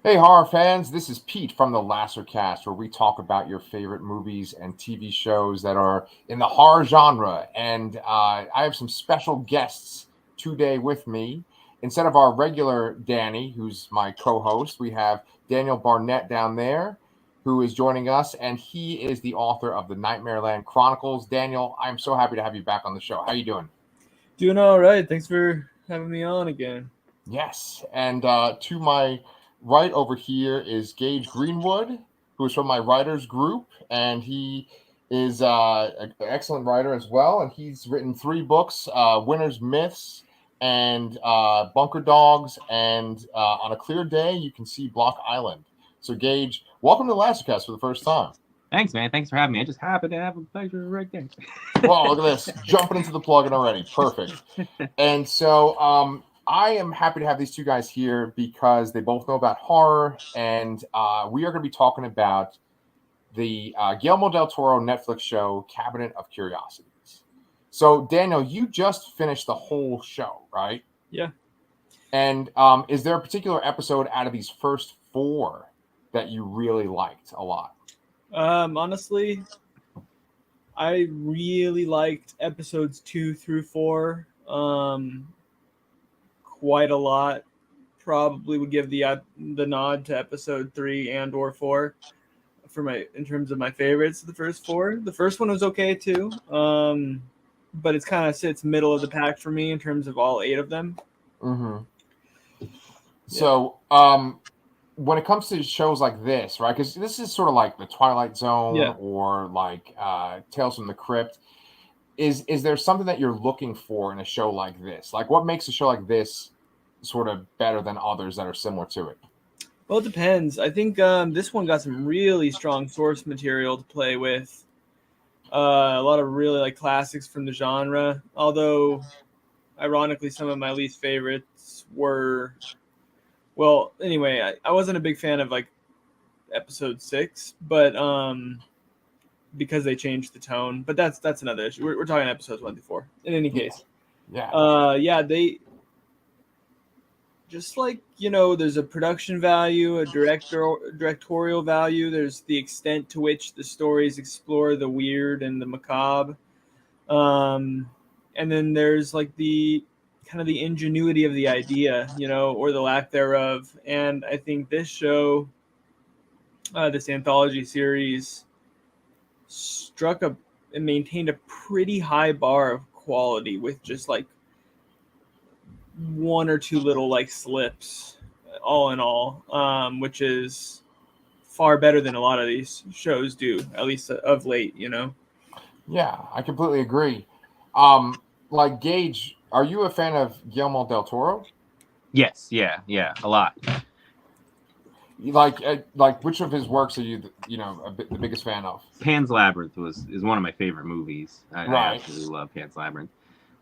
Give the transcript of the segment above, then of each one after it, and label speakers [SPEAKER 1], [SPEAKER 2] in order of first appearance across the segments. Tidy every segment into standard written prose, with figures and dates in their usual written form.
[SPEAKER 1] Hey, horror fans, this is Pete from the Lassercast, where we talk about your favorite movies and TV shows that are in the horror genre. And I have some special guests today with me. Instead of our regular Danny, who's my co host, we have Daniel Barnett down there, who is joining us. And he is the author of the Nightmareland Chronicles. Daniel, I'm so happy to have you back on the show. How you doing?
[SPEAKER 2] Doing all right. Thanks for having me on again.
[SPEAKER 1] Yes. And to my right over here is Gage Greenwood, who is from my writers group, and he is an excellent writer as well. And he's written three books: Winter's Myths, and Bunker Dogs, and On a Clear Day You Can See Block Island. So, Gage, welcome to Lastercast for the first time.
[SPEAKER 3] Thanks, man. Thanks for having me. I just happen to have a pleasure right there.
[SPEAKER 1] Well, look at this, jumping into the plug-in already. Perfect. And so, I am happy to have these two guys here because they both know about horror, and we are going to be talking about the Guillermo Del Toro Netflix show, Cabinet of Curiosities. So, Daniel, you just finished the whole show, right?
[SPEAKER 2] Yeah.
[SPEAKER 1] And is there a particular episode out of these first four that you really liked a lot?
[SPEAKER 2] Honestly, I really liked episodes 2 through 4 quite a lot. Probably would give the nod to episode 3 and/or 4 in terms of my favorites. The first four. The first one was okay too. But it's kind of sits middle of the pack for me in terms of all 8 of them.
[SPEAKER 1] Mm-hmm. So, when it comes to shows like this, right? Because this is sort of like the Twilight Zone
[SPEAKER 2] Yeah.
[SPEAKER 1] or like Tales from the Crypt. Is there something that you're looking for in a show like this? Like, what makes a show like this sort of better than others that are similar to it?
[SPEAKER 2] Well, it depends. I think this one got some really strong source material to play with. A lot of really like classics from the genre. Although, ironically, some of my least favorites were. Well, anyway, I wasn't a big fan of like episode 6, but because they changed the tone. But that's another issue. We're talking episodes 1 through 4. In any case,
[SPEAKER 1] Yeah.
[SPEAKER 2] they just like there's a production value, a directorial value. There's the extent to which the stories explore the weird and the macabre, and then there's like the kind of the ingenuity of the idea, or the lack thereof. And I think this show, this anthology series, struck and maintained a pretty high bar of quality with just like one or two little like slips, all in all, which is far better than a lot of these shows do, at least of late.
[SPEAKER 1] Yeah, I completely agree. Like Gage, are you a fan of Guillermo del Toro?
[SPEAKER 3] Yes, yeah, a lot.
[SPEAKER 1] Like which of his works are you the biggest fan of?
[SPEAKER 3] Pan's Labyrinth is one of my favorite movies. I
[SPEAKER 1] Right.
[SPEAKER 3] absolutely love Pan's Labyrinth.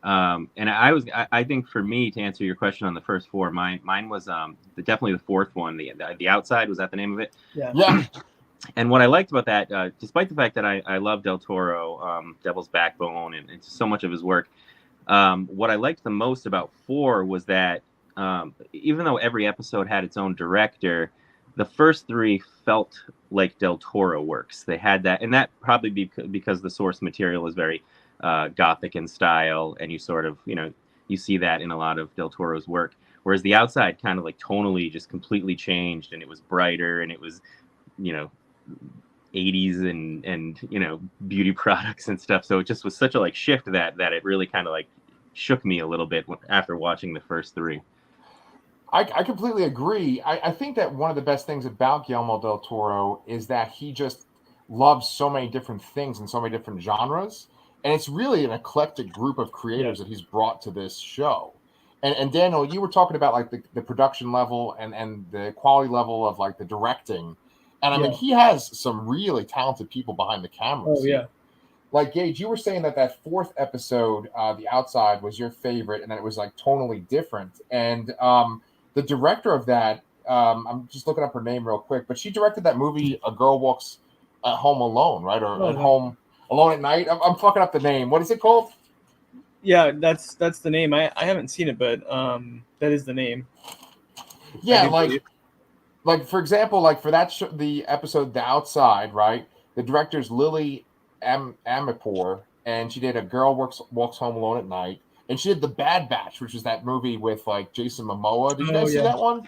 [SPEAKER 3] And I think for me, to answer your question on the first four, mine was definitely the fourth one. The Outside, was that the name of it?
[SPEAKER 1] Yeah.
[SPEAKER 3] And what I liked about that, despite the fact that I love Del Toro, Devil's Backbone, and so much of his work, what I liked the most about 4 was that even though every episode had its own director, the first 3 felt like Del Toro works. They had that, and that probably because the source material is very Gothic in style, and you sort of, you see that in a lot of Del Toro's work. Whereas The Outside kind of like tonally just completely changed, and it was brighter, and it was, 80s and beauty products and stuff. So it just was such a like shift that it really kind of like shook me a little bit after watching the first 3.
[SPEAKER 1] I completely agree. I think that one of the best things about Guillermo del Toro is that he just loves so many different things and so many different genres. And it's really an eclectic group of creators that he's brought to this show. And Daniel, you were talking about like the production level and the quality level of like the directing. And I mean, he has some really talented people behind the cameras.
[SPEAKER 2] Oh, yeah.
[SPEAKER 1] Like Gage, you were saying that fourth episode, The Outside, was your favorite, and that it was like tonally different. And the director of that, I'm just looking up her name real quick, but she directed that movie, A Girl Walks at Home Alone, right? Or at Home Alone at Night. I'm fucking up the name. What is it called?
[SPEAKER 2] Yeah, that's the name. I haven't seen it, but that is the name.
[SPEAKER 1] Yeah, like for example, like for that the episode The Outside, right? The director's Lily Amirpour, and she did A Girl Walks Home Alone at Night, and she did The Bad Batch, which was that movie with like Jason Momoa. Did you guys see that one?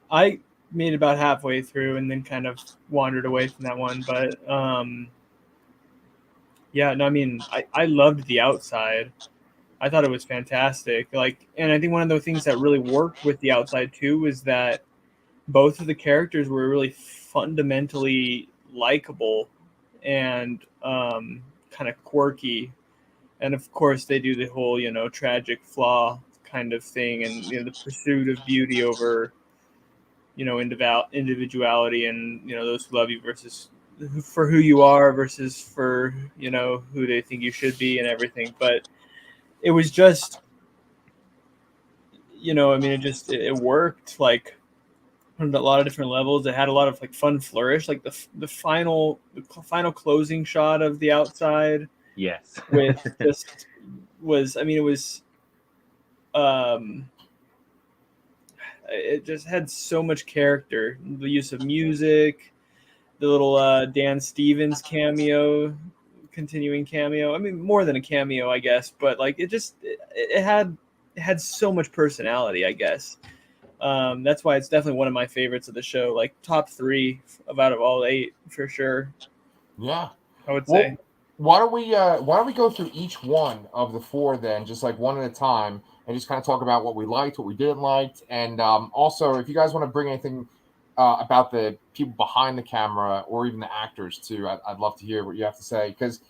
[SPEAKER 2] I made it about halfway through and then kind of wandered away from that one, but yeah, no, I mean, I loved The Outside. I thought it was fantastic. Like, and I think one of the things that really worked with The Outside too was that both of the characters were really fundamentally likable and kind of quirky. And of course, they do the whole, tragic flaw kind of thing, and the pursuit of beauty over, individuality, and those who love you versus for who you are versus for who they think you should be and everything. But it was just, I mean, it worked like on a lot of different levels. It had a lot of like fun flourish, like the final closing shot of The Outside.
[SPEAKER 3] Yes,
[SPEAKER 2] with just was, I mean, it was, it just had so much character. The use of music, the little Dan Stevens continuing cameo. I mean, more than a cameo, I guess, but like it had so much personality, I guess. That's why it's definitely one of my favorites of the show. Like top 3 out of all 8 for sure.
[SPEAKER 1] Yeah,
[SPEAKER 2] I would say.
[SPEAKER 1] Why don't we go through each one of the 4 then, just like one at a time, and just kind of talk about what we liked, what we didn't like, and also if you guys want to bring anything about the people behind the camera or even the actors too, I'd love to hear what you have to say, because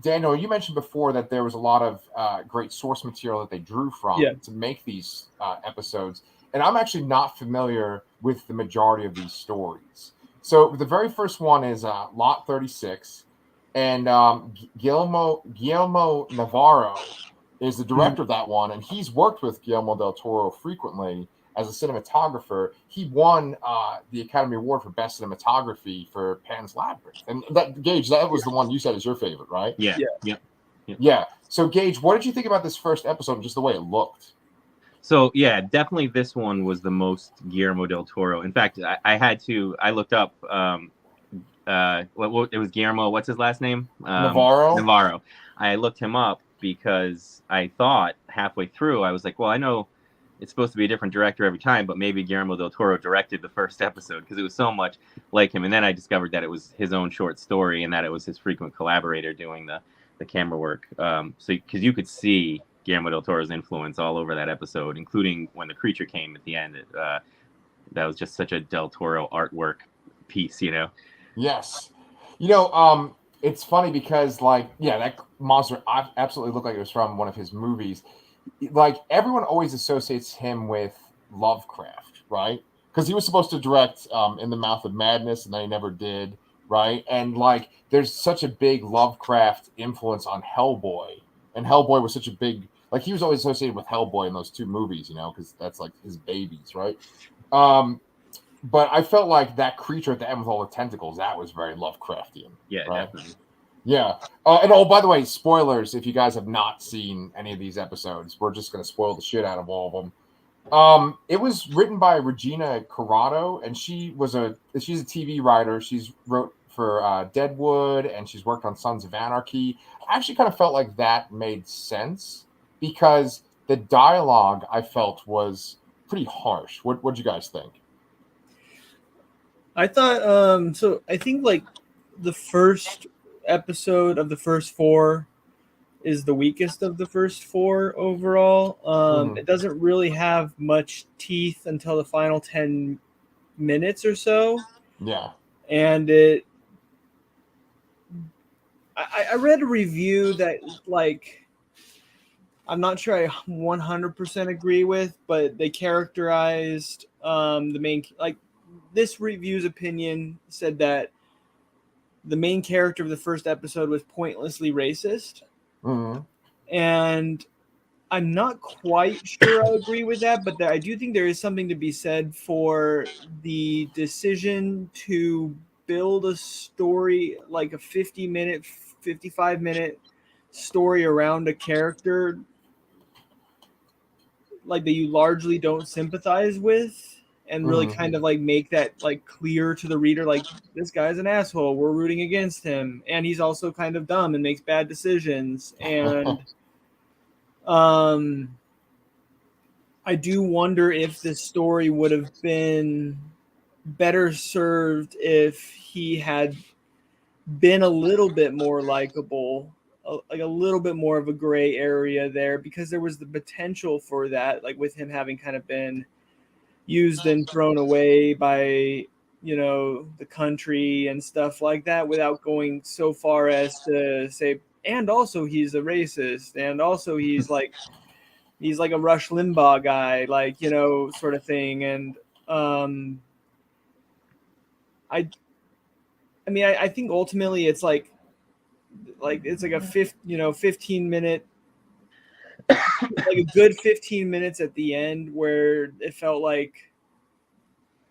[SPEAKER 1] Daniel, you mentioned before that there was a lot of great source material that they drew from to make these episodes, and I'm actually not familiar with the majority of these stories. So the very first one is Lot 36. And Guillermo Navarro is the director of that one, and he's worked with Guillermo Del Toro frequently as a cinematographer. He won the Academy Award for Best Cinematography for Pan's Labyrinth. And that, Gage, that was the one you said is your favorite, right?
[SPEAKER 3] Yeah. Yep.
[SPEAKER 1] Yeah. So, Gage, what did you think about this first episode and just the way it looked?
[SPEAKER 3] So, yeah, definitely this one was the most Guillermo Del Toro. In fact, I looked up... it was Guillermo. What's his last name?
[SPEAKER 1] Navarro.
[SPEAKER 3] I looked him up because I thought halfway through, I was like, well, I know it's supposed to be a different director every time, but maybe Guillermo del Toro directed the first episode because it was so much like him. And then I discovered that it was his own short story and that it was his frequent collaborator doing the camera work. So because you could see Guillermo del Toro's influence all over that episode, including when the creature came at the end. That was just such a Del Toro artwork piece,
[SPEAKER 1] Yes. It's funny because, like, yeah, that monster absolutely looked like it was from one of his movies. Like, everyone always associates him with Lovecraft, right? Because he was supposed to direct In the Mouth of Madness, and then he never did, right? And, like, there's such a big Lovecraft influence on Hellboy. And Hellboy was such a big... Like, he was always associated with Hellboy in those 2 movies, because that's, like, his babies, right? But I felt like that creature at the end with all the tentacles, that was very Lovecraftian.
[SPEAKER 3] Yeah,
[SPEAKER 1] right?
[SPEAKER 3] Definitely.
[SPEAKER 1] Yeah. And by the way, spoilers, if you guys have not seen any of these episodes, we're just going to spoil the shit out of all of them. It was written by Regina Corrado, and she's a TV writer. She's wrote for Deadwood, and she's worked on Sons of Anarchy. I actually kind of felt like that made sense because the dialogue I felt was pretty harsh. What'd you guys think?
[SPEAKER 2] I thought so I think like the first episode of the first 4 is the weakest of the first 4 overall. It doesn't really have much teeth until the final 10 minutes or so.
[SPEAKER 1] Yeah.
[SPEAKER 2] And I read a review that, like, I'm not sure I 100% agree with, but they characterized the main, like, this review's opinion said that the main character of the first episode was pointlessly racist.
[SPEAKER 1] Mm-hmm.
[SPEAKER 2] And I'm not quite sure I agree with that, but I do think there is something to be said for the decision to build a story, like a 50-minute, 55-minute story around a character like that you largely don't sympathize with. and really kind of like make that like clear to the reader, like this guy's an asshole, we're rooting against him, and he's also kind of dumb and makes bad decisions. And I do wonder if this story would have been better served if he had been a little bit more likable, like a little bit more of a gray area there, because there was the potential for that, like with him having kind of been used and thrown away by, you know, the country and stuff like that, without going so far as to say, and also he's a racist, and also he's like a Rush Limbaugh guy, like, you know, sort of thing. And I mean, I think ultimately it's like it's like a 15 minute, like a good 15 minutes at the end, where it felt like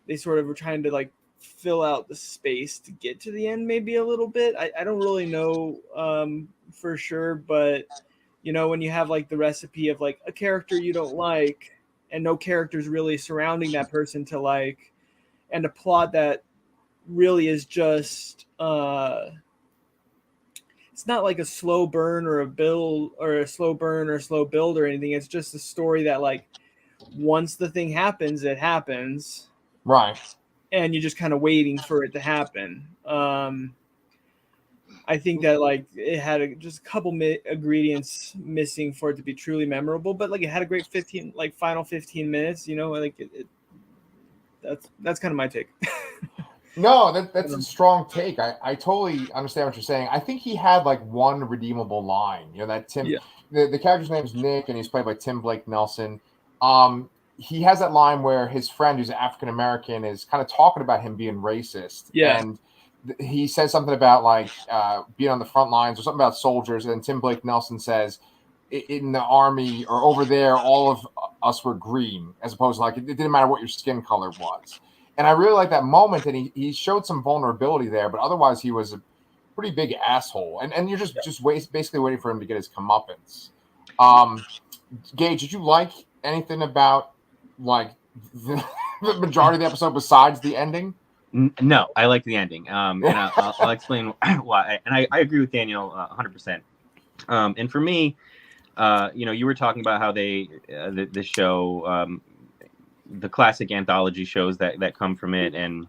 [SPEAKER 2] they sort of were trying to like fill out the space to get to the end, maybe a little bit. I don't really know for sure, but you know, when you have like the recipe of like a character you don't like and no characters really surrounding that person to like, and a plot that really is just it's not like a slow burn or a build or a slow burn or slow build or anything. It's just a story that like once the thing happens, it happens.
[SPEAKER 1] Right.
[SPEAKER 2] And you're just kind of waiting for it to happen. I think that like it had just a couple ingredients missing for it to be truly memorable, but like it had a great final 15 minutes, you know, like that's kind of my take.
[SPEAKER 1] No, that's a strong take. I totally understand what you're saying. I think he had like one redeemable line. You know, that Tim, the character's name is Nick, and he's played by Tim Blake Nelson. He has that line where his friend, who's African American, is kind of talking about him being racist.
[SPEAKER 2] Yeah.
[SPEAKER 1] And he says something about like being on the front lines or something about soldiers. And Tim Blake Nelson says, in the army or over there, all of us were green, as opposed to like it didn't matter what your skin color was. And I really like that moment, and he showed some vulnerability there, but otherwise he was a pretty big asshole. And you're just basically waiting for him to get his comeuppance. Gage, did you like anything about like the majority of the episode besides the ending?
[SPEAKER 3] No, I like the ending, and I'll explain why. And I agree with Daniel 100%. And for me, you know, you were talking about how they this show. The classic anthology shows that come from it, and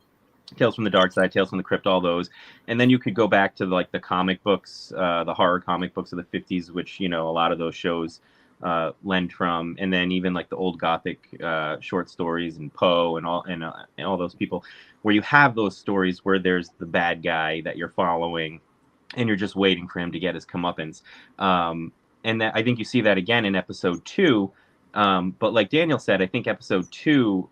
[SPEAKER 3] Tales from the Dark Side, Tales from the Crypt, all those. And then you could go back to like the comic books, the horror comic books of the 50s, which, you know, a lot of those shows lend from. And then even like the old Gothic short stories and Poe and all those people, where you have those stories where there's the bad guy that you're following and you're just waiting for him to get his comeuppance. And I think you see that again in episode 2. But like Daniel said, I think episode 2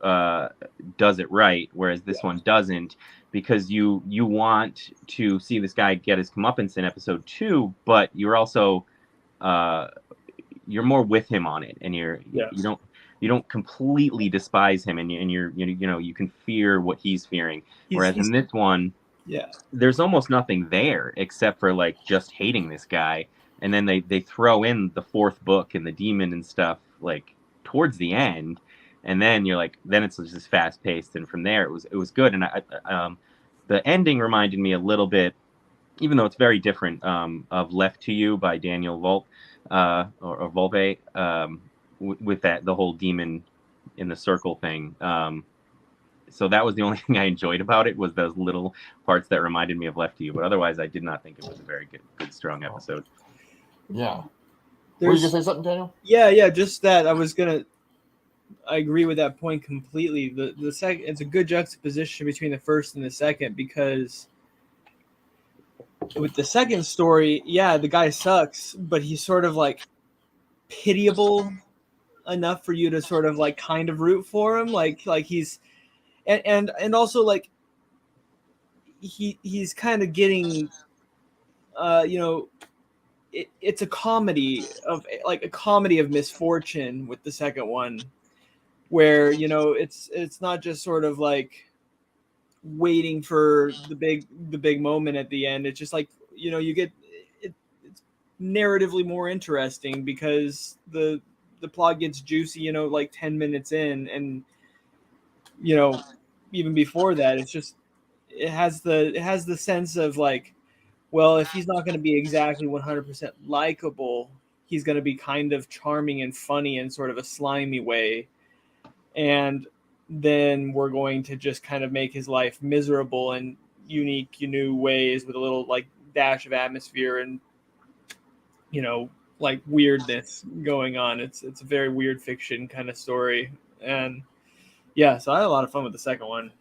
[SPEAKER 3] does it right, whereas this one doesn't, because you want to see this guy get his comeuppance in episode 2, but you're also you're more with him on it, and you don't completely despise him, and you're you know, you can fear what he's fearing. Whereas in this one, there's almost nothing there except for like just hating this guy. And then they throw in the 4th book and the demon and stuff like towards the end, and then you're like, then it's just fast paced, and from there it was good. And the ending reminded me a little bit, even though it's very different, of Left to You by Daniel Volpe, or Volpe, with that the whole demon in the circle thing. So that was the only thing I enjoyed about it, was those little parts that reminded me of Left to You. But otherwise, I did not think it was a very good strong episode.
[SPEAKER 1] Yeah. Were you gonna say something, Daniel?
[SPEAKER 2] Yeah, just that I agree with that point completely. The second, it's a good juxtaposition between the first and the second, because with the second story, the guy sucks, but he's sort of like pitiable enough for you to sort of like kind of root for him, like he's and also like he's kind of getting you know, it's a comedy of misfortune with the second one, where, you know, it's not just sort of like waiting for the big moment at the end. It's just like, you know, you get it's narratively more interesting because the plot gets juicy, you know, like 10 minutes in, and you know, even before that, it has the sense of like, well, if he's not going to be exactly 100% likable, he's going to be kind of charming and funny in sort of a slimy way. And then we're going to just kind of make his life miserable in unique, new ways with a little like dash of atmosphere and, like weirdness going on. It's a very weird fiction kind of story. And yeah, so I had a lot of fun with the second one.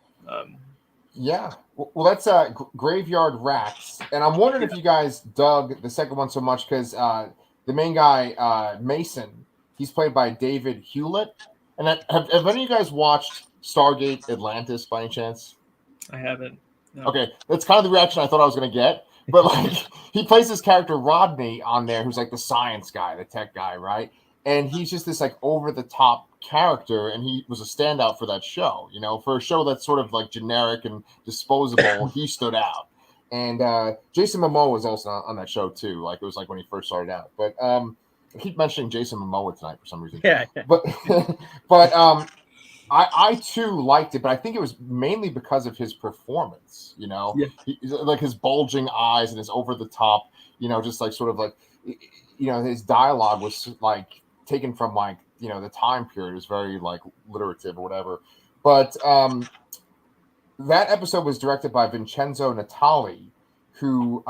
[SPEAKER 1] Yeah. Well, that's Graveyard Rats. And I'm wondering if you guys dug the second one so much because the main guy, Mason, he's played by David Hewlett. And have any of you guys watched Stargate Atlantis by any chance?
[SPEAKER 2] I haven't. No.
[SPEAKER 1] Okay, that's kind of the reaction I thought I was going to get. But like, he plays this character Rodney on there, who's like the science guy, the tech guy, right? And he's just this like over the top character, and he was a standout for that show. For a show that's sort of like generic and disposable, he stood out. And Jason Momoa was also on that show too. Like it was like when he first started out. But I keep mentioning Jason Momoa tonight for some reason.
[SPEAKER 3] Yeah.
[SPEAKER 1] But I too liked it, but I think it was mainly because of his performance. Like his bulging eyes and his over the top. Just like sort of like, his dialogue was like taken from like the time period. It was very like alliterative or whatever. But that episode was directed by Vincenzo Natali, who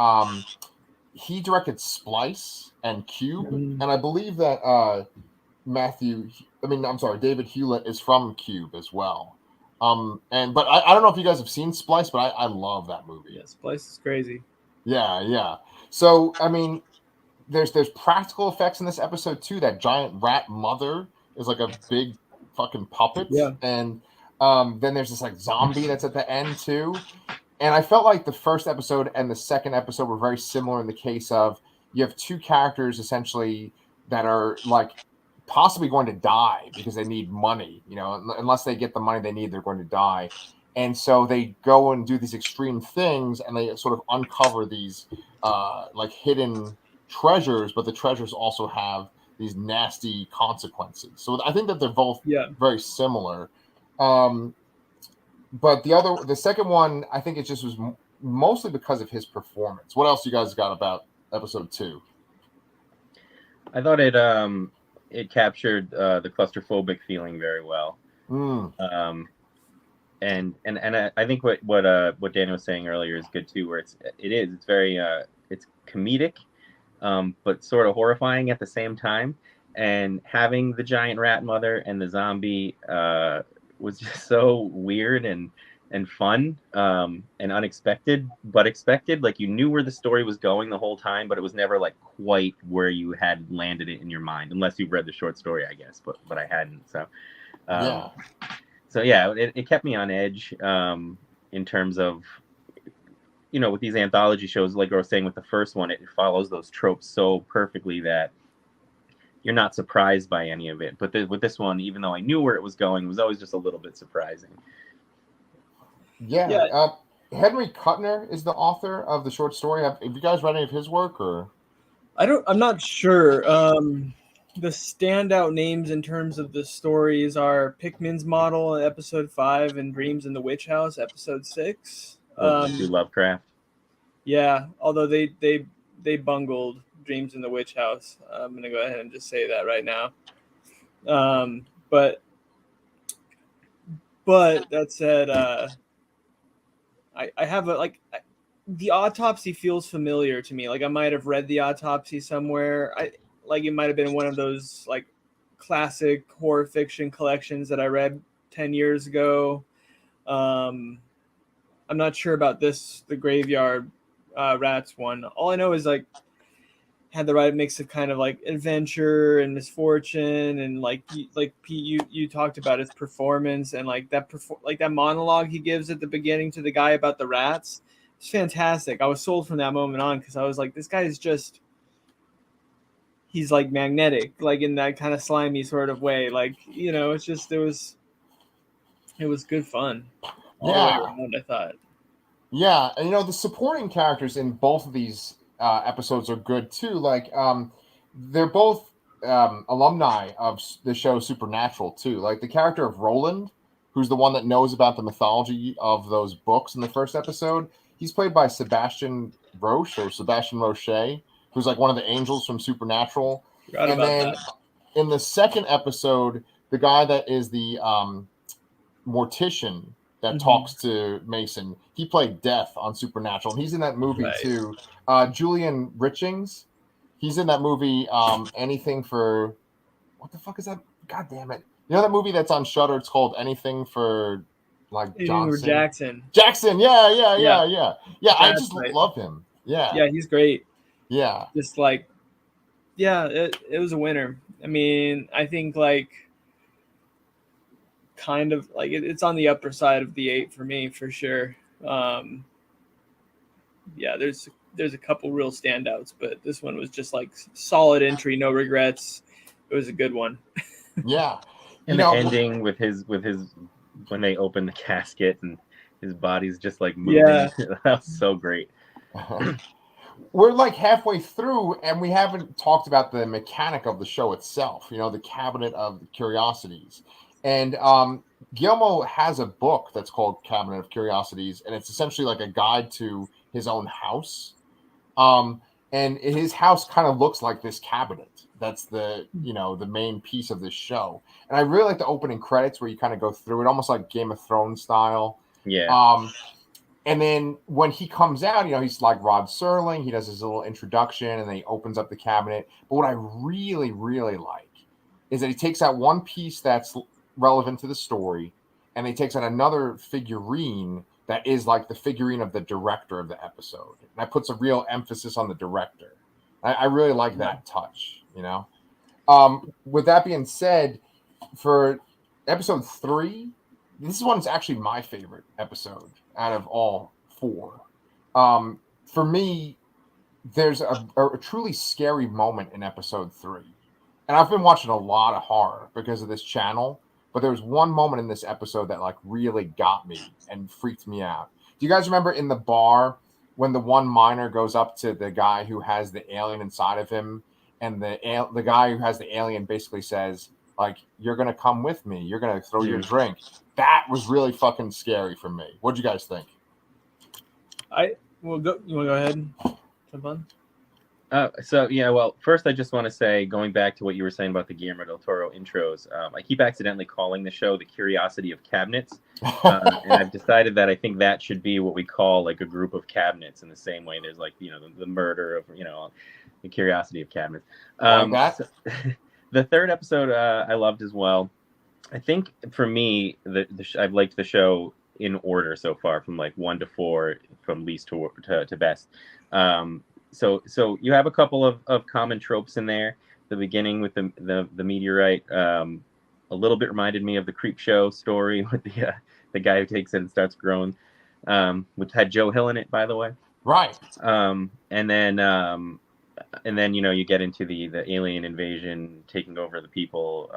[SPEAKER 1] he directed Splice and Cube, and I believe that David Hewlett is from Cube as well. But I don't know if you guys have seen Splice, but I love that movie.
[SPEAKER 2] Yeah, Splice is crazy.
[SPEAKER 1] Yeah. So I mean, there's practical effects in this episode too. That giant rat mother is like a big fucking puppet.
[SPEAKER 2] Yeah.
[SPEAKER 1] And then there's this like zombie that's at the end too. And I felt like the first episode and the second episode were very similar in the case of you have two characters essentially that are like possibly going to die because they need money. Unless they get the money they need, they're going to die. And so they go and do these extreme things, and they sort of uncover these like hidden treasures, but the treasures also have these nasty consequences. So I think that they're both very similar. But the second one, I think it just was mostly because of his performance. What else you guys got about episode 2?
[SPEAKER 3] I thought it captured the claustrophobic feeling very well. And I think what Danny was saying earlier is good too, where it's very it's comedic, but sort of horrifying at the same time. And having the giant rat mother and the zombie was just so weird and fun and unexpected, but expected. Like you knew where the story was going the whole time, but it was never like quite where you had landed it in your mind, unless you read the short story, I guess. But I hadn't. So it kept me on edge in terms of, with these anthology shows, like I was saying with the first one, it follows those tropes so perfectly that you're not surprised by any of it. But with this one, even though I knew where it was going, it was always just a little bit surprising.
[SPEAKER 1] Yeah. Henry Kuttner is the author of the short story. Have you guys read any of his work, or?
[SPEAKER 2] I'm not sure. The standout names in terms of the stories are Pickman's Model, episode 5, and Dreams in the Witch House, episode 6.
[SPEAKER 3] Lovecraft.
[SPEAKER 2] Yeah, although they bungled Dreams in the Witch House. I'm gonna go ahead and just say that right now. But that said, I have the Autopsy feels familiar to me. Like I might have read the Autopsy somewhere. It might have been one of those like classic horror fiction collections that I read 10 years ago. I'm not sure about the Graveyard Rats one. All I know is like had the right mix of kind of like adventure and misfortune, and like Pete, you talked about his performance and like that monologue he gives at the beginning to the guy about the rats. It's fantastic. I was sold from that moment on because I was like, this guy is he's like magnetic, like in that kind of slimy sort of way. Like, it's just it was good fun all the way around, I thought.
[SPEAKER 1] Yeah, and the supporting characters in both of these episodes are good too. Like, they're both alumni of the show Supernatural too. Like the character of Roland, who's the one that knows about the mythology of those books in the first episode. He's played by Sebastian Roche, who's like one of the angels from Supernatural.
[SPEAKER 2] Forgot
[SPEAKER 1] And
[SPEAKER 2] about
[SPEAKER 1] then
[SPEAKER 2] that.
[SPEAKER 1] in the second episode, the guy that is the mortician that talks to Mason, he played Death on Supernatural, and he's in that movie
[SPEAKER 2] Right.
[SPEAKER 1] too. Julian Richings, he's in that movie. Anything for what the fuck is that? God damn it! You know that movie that's on Shudder? It's called Anything for like Johnson.
[SPEAKER 2] Jackson.
[SPEAKER 1] Jackson, yeah. I
[SPEAKER 2] That's
[SPEAKER 1] just
[SPEAKER 2] right.
[SPEAKER 1] love him.
[SPEAKER 2] Yeah, he's great.
[SPEAKER 1] Yeah.
[SPEAKER 2] Just like, yeah, it was a winner. I mean, I think like kind of like it's on the upper side of the 8 for me for sure. Yeah, there's a couple real standouts, but this one was just like solid entry, no regrets. It was a good one.
[SPEAKER 1] Yeah.
[SPEAKER 3] And the ending with his when they open the casket and his body's just like moving.
[SPEAKER 2] Yeah.
[SPEAKER 3] That was so great.
[SPEAKER 1] We're like halfway through, and we haven't talked about the mechanic of the show itself. You know, the Cabinet of Curiosities, and Guillermo has a book that's called Cabinet of Curiosities, and it's essentially like a guide to his own house. And his house kind of looks like this cabinet. That's the main piece of this show. And I really like the opening credits where you kind of go through it, almost like Game of Thrones style.
[SPEAKER 3] Yeah.
[SPEAKER 1] And then when he comes out, he's like Rod Serling. He does his little introduction, and then he opens up the cabinet. But what I really, really like is that he takes out one piece that's relevant to the story, and he takes out another figurine that is like the figurine of the director of the episode. And that puts a real emphasis on the director. I really like that touch, With that being said, for episode 3, this one's actually my favorite episode out of all 4. For me, there's a truly scary moment in episode 3. And I've been watching a lot of horror because of this channel, but there was one moment in this episode that like really got me and freaked me out. Do you guys remember in the bar when the one miner goes up to the guy who has the alien inside of him, and the guy who has the alien basically says, like, "You're going to come with me. You're going to throw your drink." That was really fucking scary for me. What'd you guys think?
[SPEAKER 2] You want to go ahead and jump on?
[SPEAKER 3] Well, first I just want to say, going back to what you were saying about the Guillermo Del Toro intros, I keep accidentally calling the show The Curiosity of Cabinets, and I've decided that I think that should be what we call like a group of cabinets, in the same way there's like, the murder of, the Curiosity of Cabinets. The third episode I loved as well. I think for me, I've liked the show in order so far, from like 1 to 4, from least to best. So you have a couple of common tropes in there. The beginning with the meteorite, a little bit reminded me of the Creep Show story with the guy who takes it and starts growing, which had Joe Hill in it, by the way.
[SPEAKER 1] Right.
[SPEAKER 3] And then you get into the alien invasion taking over the people,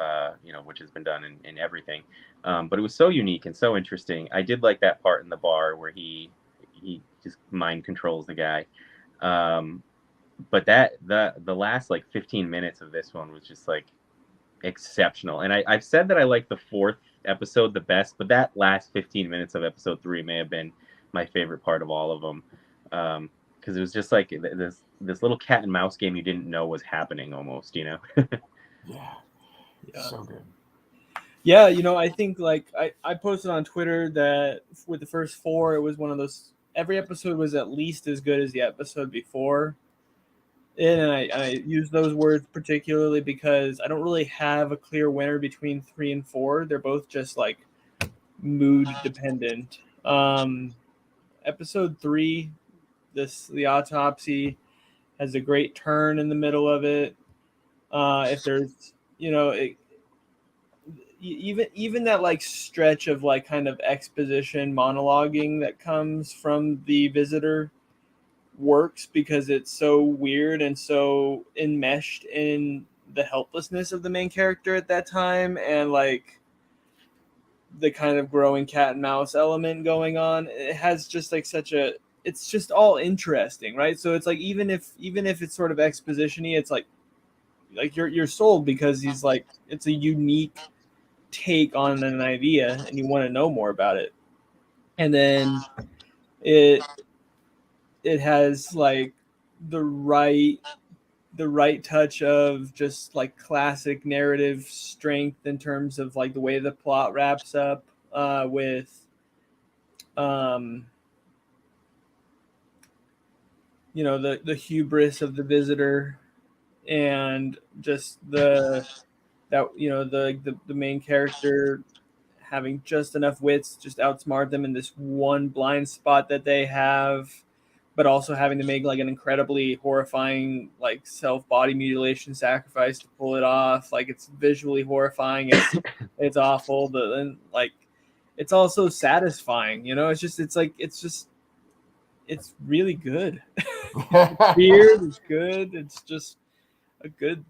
[SPEAKER 3] which has been done in everything. But it was so unique and so interesting. I did like that part in the bar where he just mind controls the guy. But the last like 15 minutes of this one was just like exceptional. And I've said that I like the 4th episode the best, but that last 15 minutes of episode 3 may have been my favorite part of all of them. Because it was just like this little cat and mouse game you didn't know was happening almost,
[SPEAKER 1] Yeah. So good.
[SPEAKER 2] Yeah, I think like I posted on Twitter that with the first 4, it was one of those, every episode was at least as good as the episode before. And I use those words particularly because I don't really have a clear winner between 3 and 4. They're both just like mood dependent. Episode 3, the autopsy, has a great turn in the middle of it. If there's, even that like stretch of like kind of exposition monologuing that comes from the visitor works because it's so weird and so enmeshed in the helplessness of the main character at that time, and like the kind of growing cat and mouse element going on. It has just like it's just all interesting, right? So it's like even if it's sort of exposition-y, it's like you're sold because he's like, it's a unique take on an idea and you want to know more about it. And then it has like the right touch of just like classic narrative strength in terms of like the way the plot wraps up with the hubris of the visitor, and just the main character having just enough wits just outsmart them in this one blind spot that they have, but also having to make like an incredibly horrifying like self-body mutilation sacrifice to pull it off. Like, it's visually horrifying. It's awful, but then like it's also satisfying. It's really good. It's weird. It's good. It's just a good.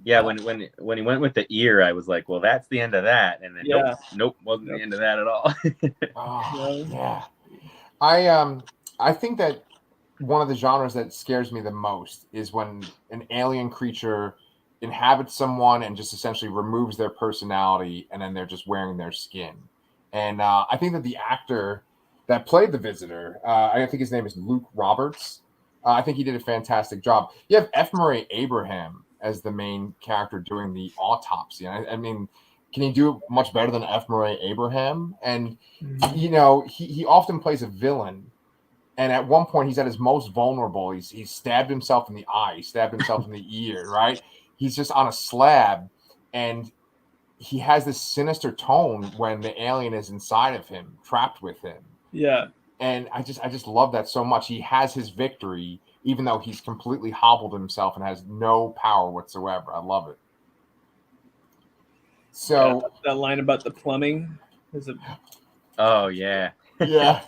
[SPEAKER 3] Yeah, when he went with the ear, I was like, well, that's the end of that. And then nope, wasn't the end of that at all.
[SPEAKER 1] Yeah. I think that one of the genres that scares me the most is when an alien creature inhabits someone and just essentially removes their personality, and then they're just wearing their skin. And I think that the actor that played the visitor, I think his name is Luke Roberts. I think he did a fantastic job. You have F. Murray Abraham as the main character doing the autopsy. I mean, can he do it much better than F. Murray Abraham? And, he often plays a villain. And at one point, he's at his most vulnerable. He's stabbed himself in the eye. He stabbed himself in the ear, right? He's just on a slab. And he has this sinister tone when the alien is inside of him, trapped with him.
[SPEAKER 2] Yeah.
[SPEAKER 1] And I just love that so much. He has his victory, even though he's completely hobbled himself and has no power whatsoever. I love it. So
[SPEAKER 2] that line about the plumbing is a.
[SPEAKER 3] Oh yeah.
[SPEAKER 1] Yeah.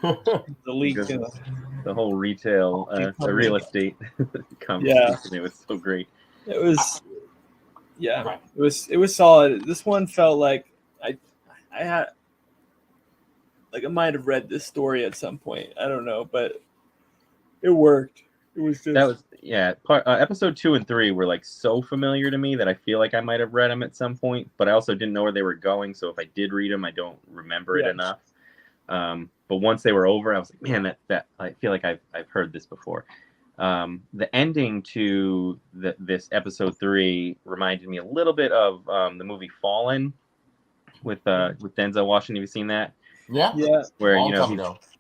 [SPEAKER 2] The leak.
[SPEAKER 3] The whole retail, the real estate conversation. It was so great.
[SPEAKER 2] It was. Yeah. Right. It was solid. This one felt like I had. Like, I might have read this story at some point. I don't know, but it worked. It was just
[SPEAKER 3] episode 2 and 3 were like so familiar to me that I feel like I might have read them at some point, but I also didn't know where they were going. So if I did read them, I don't remember it enough. But once they were over, I was like, man, that I feel like I've heard this before. The ending to this episode 3 reminded me a little bit of the movie Fallen with Denzel Washington. Have you seen that?
[SPEAKER 1] Yeah.
[SPEAKER 3] Where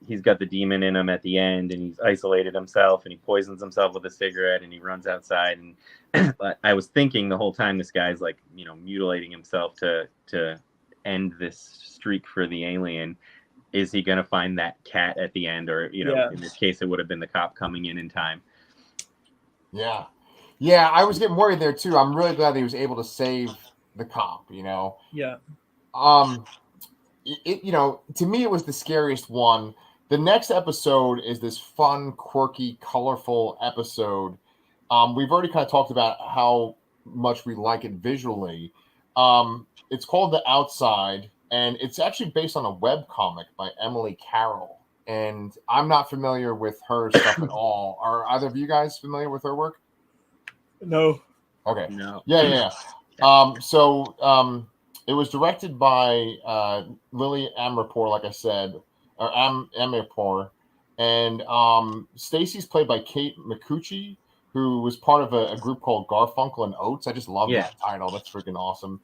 [SPEAKER 3] he's got the demon in him at the end, and he's isolated himself, and he poisons himself with a cigarette, and he runs outside. And but I was thinking the whole time, this guy's like, mutilating himself to end this streak for the alien. Is he gonna find that cat at the end, or in this case, it would have been the cop coming in time?
[SPEAKER 1] Yeah. I was getting worried there too. I'm really glad that he was able to save the cop.
[SPEAKER 2] Yeah.
[SPEAKER 1] To me, it was the scariest one. The next episode is this fun, quirky, colorful episode. We've already kind of talked about how much we like it visually. It's called The Outside, and it's actually based on a webcomic by Emily Carroll. And I'm not familiar with her stuff at all. Are either of you guys familiar with her work?
[SPEAKER 2] No.
[SPEAKER 1] Okay.
[SPEAKER 3] No.
[SPEAKER 1] Yeah. It was directed by Lily Amirpour, like I said, or Amirpour, and Stacy's played by Kate Micucci, who was part of a group called Garfunkel and Oates. I just love that title. That's freaking awesome.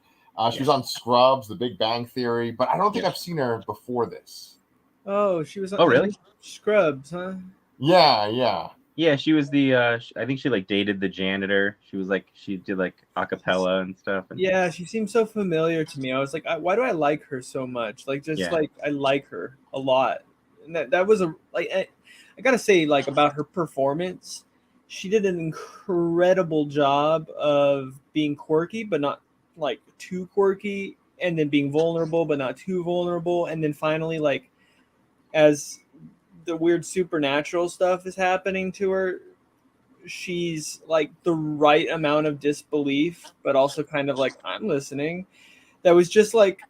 [SPEAKER 1] She was on Scrubs, The Big Bang Theory, but I don't think I've seen her before this.
[SPEAKER 2] Oh, she was on
[SPEAKER 3] really?
[SPEAKER 2] Scrubs, huh?
[SPEAKER 1] Yeah.
[SPEAKER 3] Yeah, she was the. I think she like dated the janitor. She was like, she did like acapella and stuff. And
[SPEAKER 2] yeah, she seemed so familiar to me. I was like, why do I like her so much? Like, like I like her a lot. And that was I gotta say, like, about her performance, she did an incredible job of being quirky, but not like too quirky, and then being vulnerable, but not too vulnerable, and then finally, like, as the weird supernatural stuff is happening to her, she's like the right amount of disbelief, but also kind of like, I'm listening. That was just like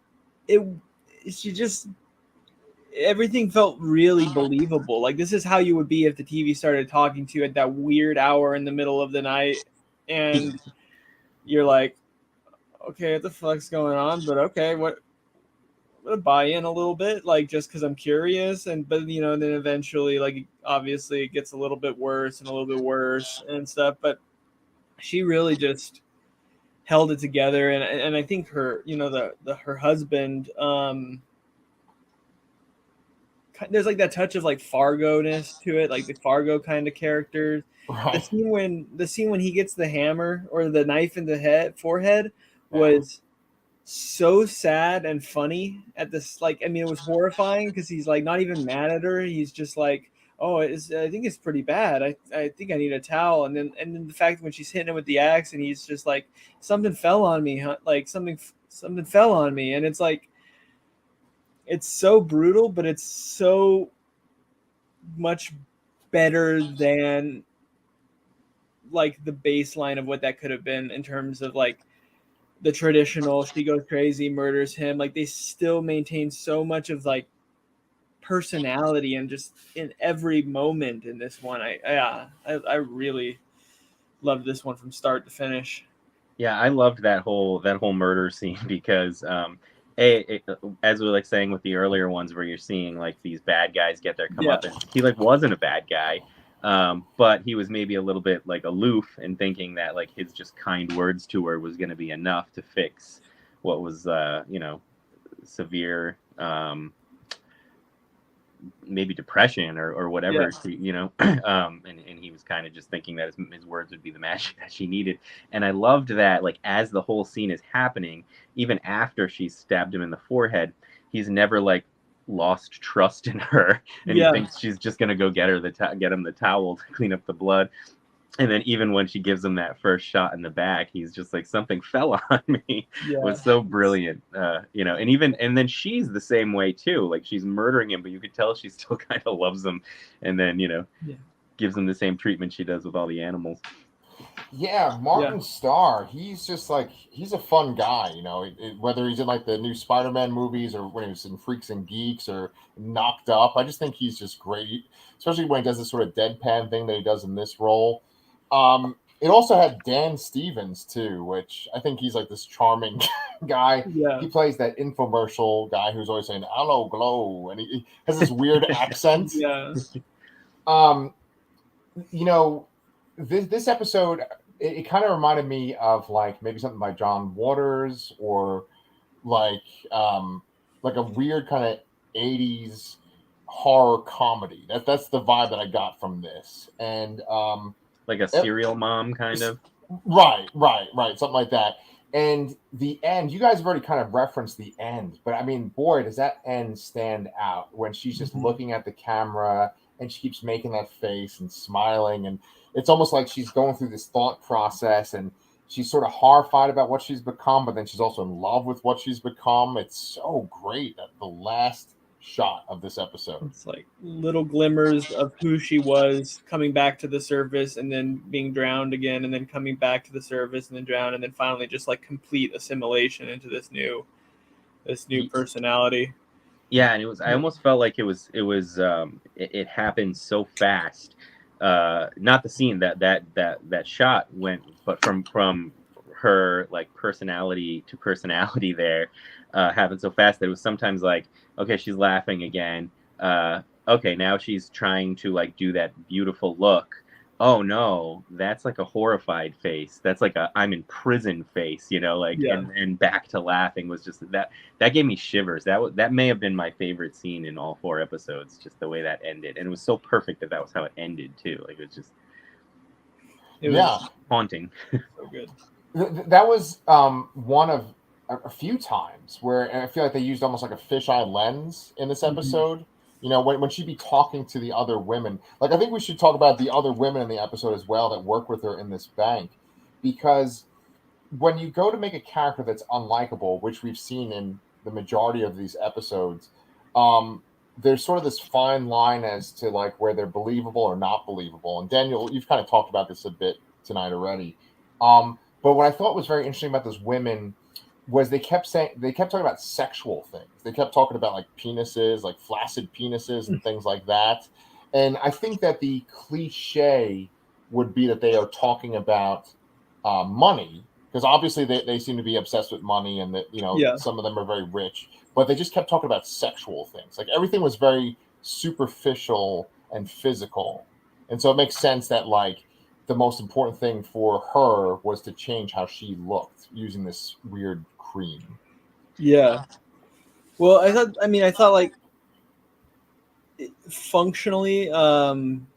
[SPEAKER 2] everything felt really believable. Like, this is how you would be if the TV started talking to you at that weird hour in the middle of the night, and you're like, okay, what the fuck's going on? But okay, what? I'm gonna buy in a little bit, like just because I'm curious, but then eventually, like obviously, it gets a little bit worse and a little bit worse and stuff. But she really just held it together, and I think her, her husband, there's like that touch of like Fargo-ness to it, like the Fargo kind of characters. The
[SPEAKER 1] Right.
[SPEAKER 2] scene when he gets the hammer or the knife in the forehead
[SPEAKER 1] Yeah.
[SPEAKER 2] was so sad and funny at this. Like, I mean, it was horrifying because he's like not even mad at her. He's just like, oh, I think it's pretty bad. I think I need a towel. And then the fact that when she's hitting him with the axe and he's just like, something fell on me, huh? Like something fell on me. And it's like, it's so brutal, but it's so much better than like the baseline of what that could have been in terms of like the traditional she goes crazy, murders him. Like they still maintain so much of like personality and just in every moment in this one. I really loved this one from start to finish.
[SPEAKER 3] Yeah, I loved that whole murder scene because as we were like saying with the earlier ones where you're seeing like these bad guys get their comeuppance, he like wasn't a bad guy, but he was maybe a little bit like aloof and thinking that like his just kind words to her was going to be enough to fix what was severe maybe depression or whatever, and he was kind of just thinking that his words would be the magic that she needed. And I loved that, like, as the whole scene is happening, even after she stabbed him in the forehead, he's never like lost trust in her, and he thinks she's just gonna go get him the towel to clean up the blood. And then even when she gives him that first shot in the back, he's just like, something fell on me. It was so brilliant, and then she's the same way too. Like she's murdering him, but you could tell she still kind of loves him, and then gives him the same treatment she does with all the animals.
[SPEAKER 1] Yeah, Martin Starr, he's just like, he's a fun guy, whether he's in like the new Spider-Man movies or when he was in Freaks and Geeks or Knocked Up. I just think he's just great, especially when he does this sort of deadpan thing that he does in this role. It also had Dan Stevens too, which I think he's like this charming guy.
[SPEAKER 2] Yeah.
[SPEAKER 1] He plays that infomercial guy who's always saying "Hello, glow," and he has this weird accent.
[SPEAKER 2] Yeah.
[SPEAKER 1] This episode, it kind of reminded me of like maybe something by John Waters or like a weird kind of 80s horror comedy. That's the vibe that I got from this. And
[SPEAKER 3] like a serial mom kind of.
[SPEAKER 1] Right. Something like that. And the end, you guys have already kind of referenced the end, but I mean, boy, does that end stand out when she's just looking at the camera and she keeps making that face and smiling. And it's almost like she's going through this thought process and she's sort of horrified about what she's become, but then she's also in love with what she's become. It's so great at the last shot of this episode.
[SPEAKER 2] It's like little glimmers of who she was coming back to the surface and then being drowned again and then coming back to the surface and then drowned and then finally just like complete assimilation into this new personality.
[SPEAKER 3] Yeah, and I almost felt like it happened so fast. Not the scene that shot went, but from her like personality to personality there happened so fast that it was sometimes like, okay, she's laughing again. Okay, now she's trying to like do that beautiful look. Oh no, that's like a horrified face. That's like a I'm in prison face, and back to laughing was just that gave me shivers. That may have been my favorite scene in all 4 episodes, just the way that ended. And it was so perfect that was how it ended too. Like it was haunting.
[SPEAKER 2] So good.
[SPEAKER 1] That was one of a few times where I feel like they used almost like a fisheye lens in this episode. When she'd be talking to the other women, like I think we should talk about the other women in the episode as well that work with her in this bank, because when you go to make a character that's unlikable, which we've seen in the majority of these episodes, there's sort of this fine line as to like where they're believable or not believable. And Daniel, you've kind of talked about this a bit tonight already. But what I thought was very interesting about those women was they kept talking about sexual things. They kept talking about like penises, like flaccid penises and things like that. And I think that the cliche would be that they are talking about money, because obviously they seem to be obsessed with money, and that, you know,
[SPEAKER 2] Yeah.
[SPEAKER 1] some of them are very rich, but they just kept talking about sexual things. Like everything was very superficial and physical. And so it makes sense that like the most important thing for her was to change how she looked using this weird cream.
[SPEAKER 2] Yeah. Well, I thought like functionally,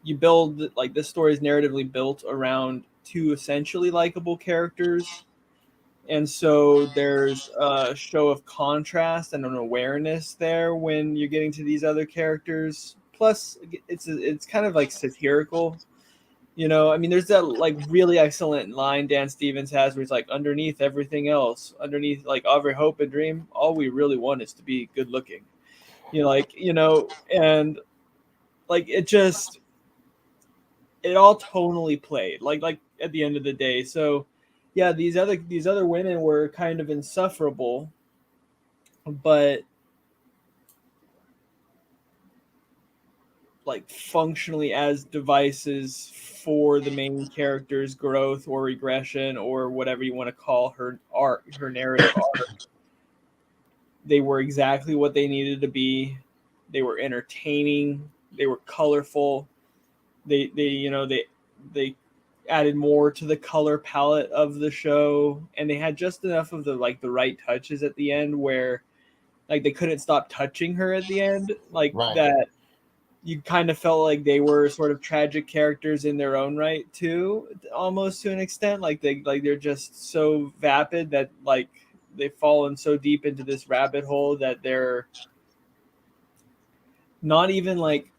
[SPEAKER 2] you build like this story is narratively built around two essentially likable characters. And so there's a show of contrast and an awareness there when you're getting to these other characters. Plus, it's kind of like satirical. You know, I mean, there's that like really excellent line Dan Stevens has where he's like, underneath everything else, underneath like every hope and dream, all we really want is to be good looking. You know, like, you know, and like it all tonally played like at the end of the day. So yeah, these other women were kind of insufferable, but like functionally as devices for the main character's growth or regression or whatever you want to call her narrative arc. They were exactly what they needed to be. They were entertaining, they were colorful, they they added more to the color palette of the show, and they had just enough of the like the right touches at the end where like they couldn't stop touching her at the end, like
[SPEAKER 1] Right.
[SPEAKER 2] that you kind of felt like they were sort of tragic characters in their own right too, almost to an extent. Like they're just so vapid that like they've fallen so deep into this rabbit hole that they're not even like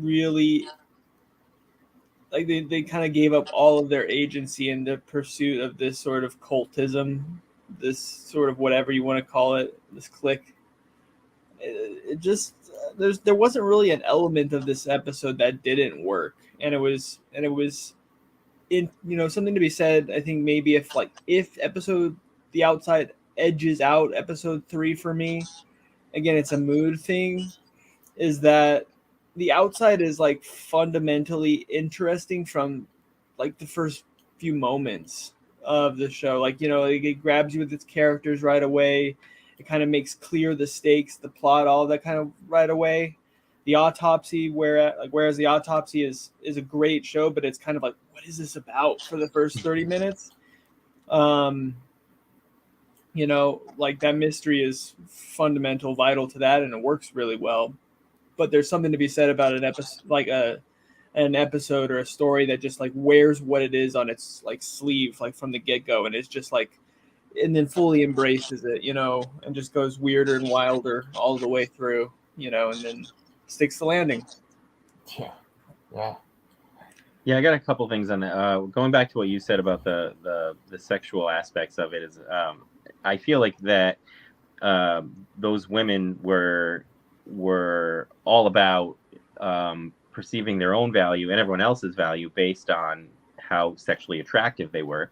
[SPEAKER 2] really like they kind of gave up all of their agency in the pursuit of this sort of cultism, this sort of whatever you want to call it, this clique. It just there wasn't really an element of this episode that didn't work, and it was in, you know, something to be said. I think maybe if episode The Outside edges out episode 3 for me, again it's a mood thing, is that The Outside is like fundamentally interesting from like the first few moments of the show. Like, you know, it grabs you with its characters right away. It kind of makes clear the stakes, the plot, all that kind of right away. The Autopsy, whereas The Autopsy is a great show, but it's kind of like, what is this about for the first 30 minutes? You know, like that mystery is fundamental, vital to that, and it works really well. But there's something to be said about an episode, like an episode or a story that just like wears what it is on its like sleeve, like from the get go, and it's just like, and then fully embraces it, you know, and just goes weirder and wilder all the way through, you know, and then sticks the landing.
[SPEAKER 3] Yeah, I got a couple things on that. Going back to what you said about the sexual aspects of it, is I feel like that those women were all about perceiving their own value and everyone else's value based on how sexually attractive they were.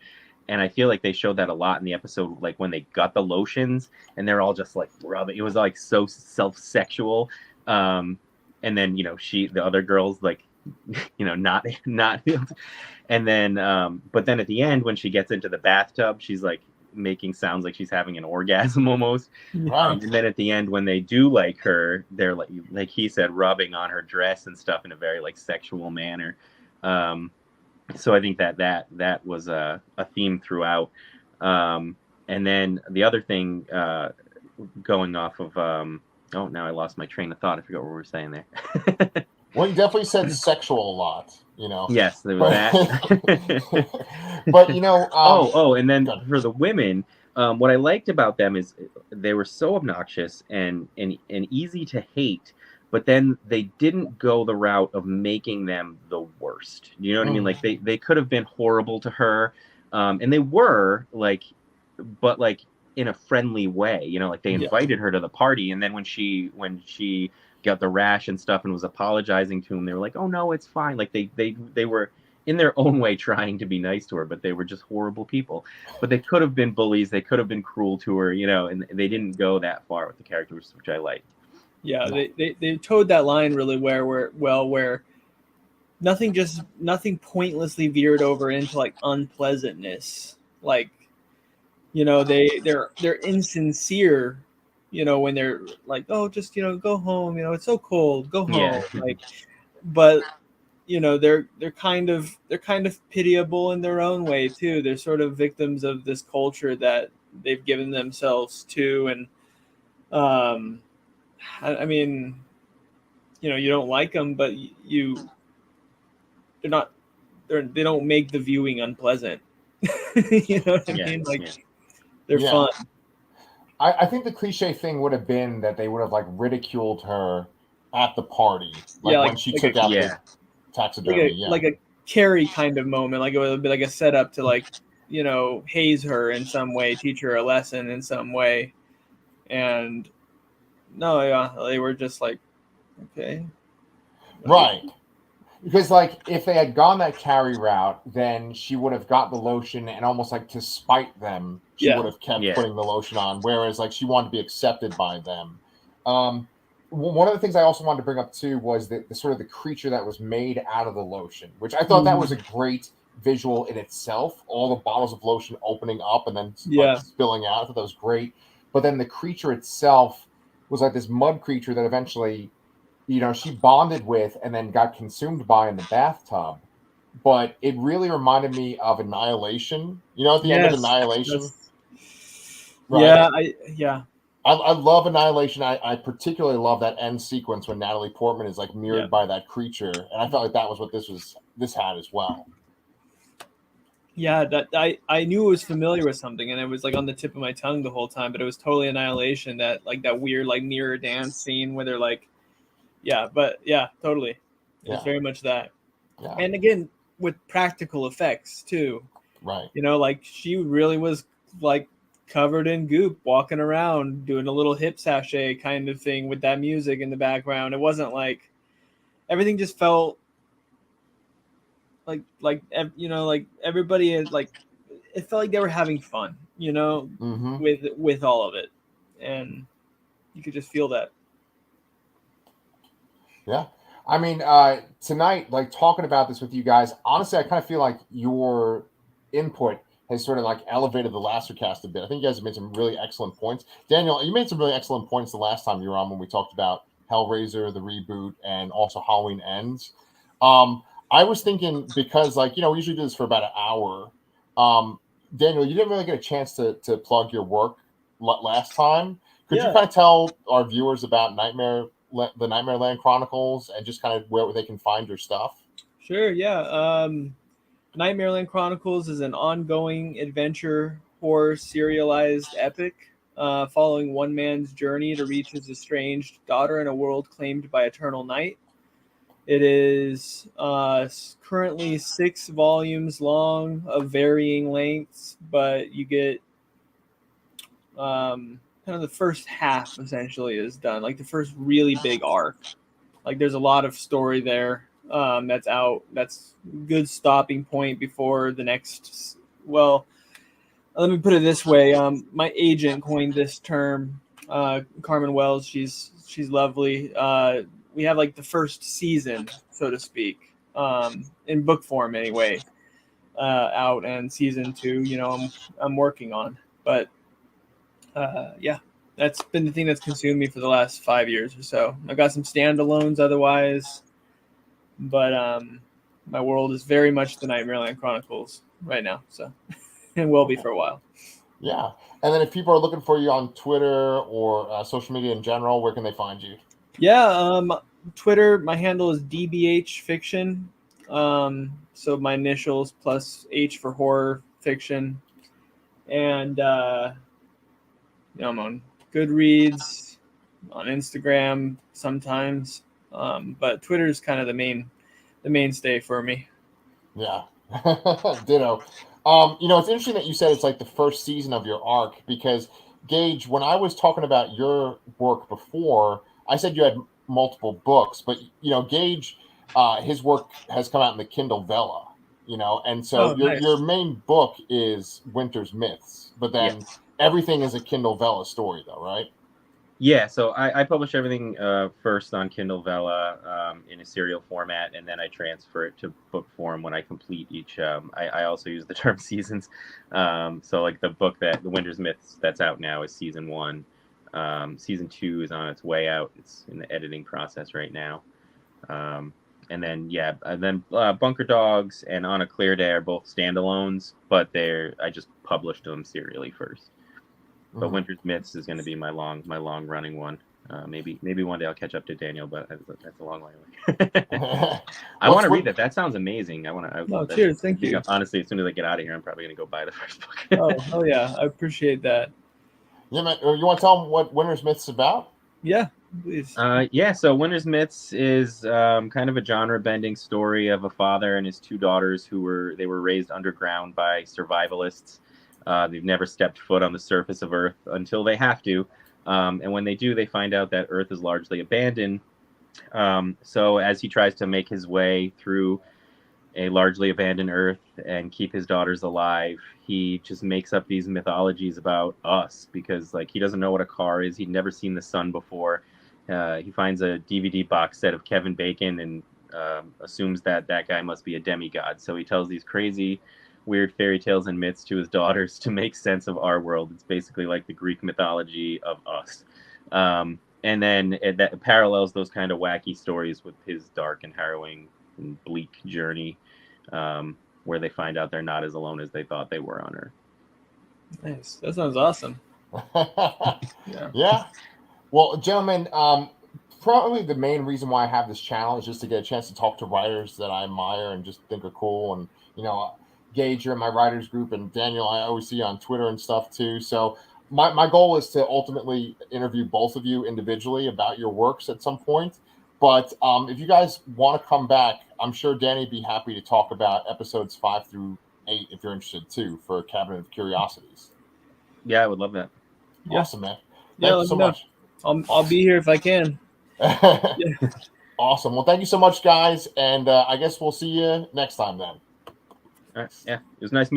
[SPEAKER 3] And I feel like they showed that a lot in the episode, like when they got the lotions and they're all just like rubbing. It was like so self-sexual. And then, you know, the other girls, like, you know, not. And then, but then at the end, when she gets into the bathtub, she's like making sounds like she's having an orgasm almost.
[SPEAKER 1] Right.
[SPEAKER 3] And then at the end, when they do like her, they're like he said, rubbing on her dress and stuff in a very like sexual manner. So I think that was a theme throughout. And then the other thing, going off of, now I lost my train of thought. I forgot what we were saying there.
[SPEAKER 1] Well, you definitely said sexual a lot, you know.
[SPEAKER 3] Yes, there was that.
[SPEAKER 1] But you know,
[SPEAKER 3] and then for the women, what I liked about them is they were so obnoxious and easy to hate, but then they didn't go the route of making them the worst. You know what I mean? Like they could have been horrible to her, and they were like, but like in a friendly way. You know, like they invited her to the party, and then when she got the rash and stuff and was apologizing to him, they were like, oh no, it's fine. Like they were in their own way trying to be nice to her, but they were just horrible people. But they could have been bullies, they could have been cruel to her, you know, and they didn't go that far with the characters, which I liked.
[SPEAKER 2] Yeah, they towed that line really where nothing pointlessly veered over into like unpleasantness. like, they're insincere, when they're like, oh, just, go home, it's so cold, go home.
[SPEAKER 3] Yeah.
[SPEAKER 2] Like, but they're kind of pitiable in their own way too. They're sort of victims of this culture that they've given themselves to. And I mean, you don't like them, but they're not they don't make the viewing unpleasant. You know what I mean? Like, they're fun.
[SPEAKER 1] I think the cliche thing would have been that they would have like ridiculed her at the party, like when she took out the taxidermy,
[SPEAKER 2] like a Carrie kind of moment. Like, it would be like a setup to, like, haze her in some way, teach her a lesson in some way. And no, yeah, they were just like, okay,
[SPEAKER 1] right. Because, like, if they had gone that Carrie route, then she would have got the lotion, and almost like to spite them, she would have kept putting the lotion on. Whereas, like, she wanted to be accepted by them. One of the things I also wanted to bring up too was the sort of the creature that was made out of the lotion, which I thought that was a great visual in itself. All the bottles of lotion opening up and then like, spilling out. I thought that was great. But then the creature itself was like this mud creature that eventually, she bonded with and then got consumed by in the bathtub. But it really reminded me of Annihilation. At the end of Annihilation?
[SPEAKER 2] Right?
[SPEAKER 1] I love Annihilation. I particularly love that end sequence when Natalie Portman is like mirrored by that creature. And I felt like that was what this had as well.
[SPEAKER 2] Yeah, that I knew it was familiar with something, and it was like on the tip of my tongue the whole time, but it was totally Annihilation, that weird like mirror dance scene where they're like, totally. It's very much that.
[SPEAKER 1] Yeah.
[SPEAKER 2] And again, with practical effects too.
[SPEAKER 1] Right.
[SPEAKER 2] Like, she really was like covered in goop, walking around doing a little hip sashay kind of thing with that music in the background. It wasn't like, everything just felt like everybody is like, it felt like they were having fun, with all of it, and you could just feel that.
[SPEAKER 1] Yeah. I mean, tonight, like, talking about this with you guys, honestly, I kind of feel like your input has sort of like elevated the Lastercast a bit. I think you guys have made some really excellent points. Daniel, you made some really excellent points the last time you were on when we talked about Hellraiser, the reboot, and also Halloween Ends. I was thinking, because, like, we usually do this for about an hour. Daniel, you didn't really get a chance to plug your work last time. Could you kind of tell our viewers about the Nightmareland Chronicles and just kind of where they can find your stuff?
[SPEAKER 2] Sure, yeah. Nightmareland Chronicles is an ongoing adventure horror serialized epic following one man's journey to reach his estranged daughter in a world claimed by eternal night. It is currently 6 volumes long of varying lengths, but you get kind of the first half essentially is done, like the first really big arc. Like, there's a lot of story there that's out. That's good stopping point before the next. Well, let me put it this way. My agent coined this term, Carmen Wells. She's lovely. We have like the first season, so to speak, in book form anyway, out, and season 2, I'm working on. But that's been the thing that's consumed me for the last 5 years or so. I've got some standalones otherwise, but my world is very much the Nightmareland Chronicles right now, so and will be for a while.
[SPEAKER 1] Yeah. And then if people are looking for you on Twitter or social media in general, where can they find you?
[SPEAKER 2] Yeah, Twitter, my handle is DBH Fiction. So my initials plus H for horror fiction. And I'm on Goodreads, on Instagram sometimes. But Twitter is kind of the mainstay for me.
[SPEAKER 1] Yeah. Ditto. It's interesting that you said it's like the first season of your arc, because Gage, when I was talking about your work before, I said you had multiple books, but Gage, his work has come out in the Kindle Vella, and so your main book is Winter's Myths, but then everything is a Kindle Vella story, though, right?
[SPEAKER 3] Yeah, so I publish everything first on Kindle Vella in a serial format, and then I transfer it to book form when I complete each. I also use the term seasons. So like the book the Winter's Myths that's out now is season 1. Season 2 is on its way out. It's in the editing process right now. And then Bunker Dogs and On a Clear Day are both standalones, but I just published them serially first. But Winter's Myths is going to be my long running one. Maybe one day I'll catch up to Daniel, but that's a long way away. I want to read that. That sounds amazing. I want to.
[SPEAKER 2] No, cheers. Thank you.
[SPEAKER 3] Honestly, as soon as I get out of here, I'm probably going to go buy the first book.
[SPEAKER 2] Oh yeah, I appreciate that.
[SPEAKER 1] Yeah, man. You want to tell them what Winter's Myths is about?
[SPEAKER 2] Yeah, please.
[SPEAKER 3] So Winter's Myths is kind of a genre-bending story of a father and his 2 daughters who were raised underground by survivalists. They've never stepped foot on the surface of Earth until they have to. And when they do, they find out that Earth is largely abandoned. So as he tries to make his way through a largely abandoned Earth and keep his daughters alive, he just makes up these mythologies about us because like he doesn't know what a car is. He'd never seen the sun before. He finds a DVD box set of Kevin Bacon and assumes that guy must be a demigod. So he tells these crazy, weird fairy tales and myths to his daughters to make sense of our world. It's basically like the Greek mythology of us. And then that parallels those kind of wacky stories with his dark and harrowing and bleak journey, where they find out they're not as alone as they thought they were on Earth.
[SPEAKER 2] Nice. That sounds awesome.
[SPEAKER 1] Yeah. Well, gentlemen, probably the main reason why I have this channel is just to get a chance to talk to writers that I admire and just think are cool. And, Gage, you're in my writers group, and Daniel, I always see you on Twitter and stuff too. So my goal is to ultimately interview both of you individually about your works at some point. But if you guys want to come back, I'm sure Danny would be happy to talk about episodes 5 through 8 if you're interested too for Cabinet of Curiosities.
[SPEAKER 3] Yeah, I would love that.
[SPEAKER 1] Awesome, man.
[SPEAKER 2] Yeah,
[SPEAKER 1] Thank you so much.
[SPEAKER 2] I'll be here if I can.
[SPEAKER 1] Awesome. Well, thank you so much, guys. And I guess we'll see you next time then.
[SPEAKER 3] All right. Yeah, it was nice meeting you.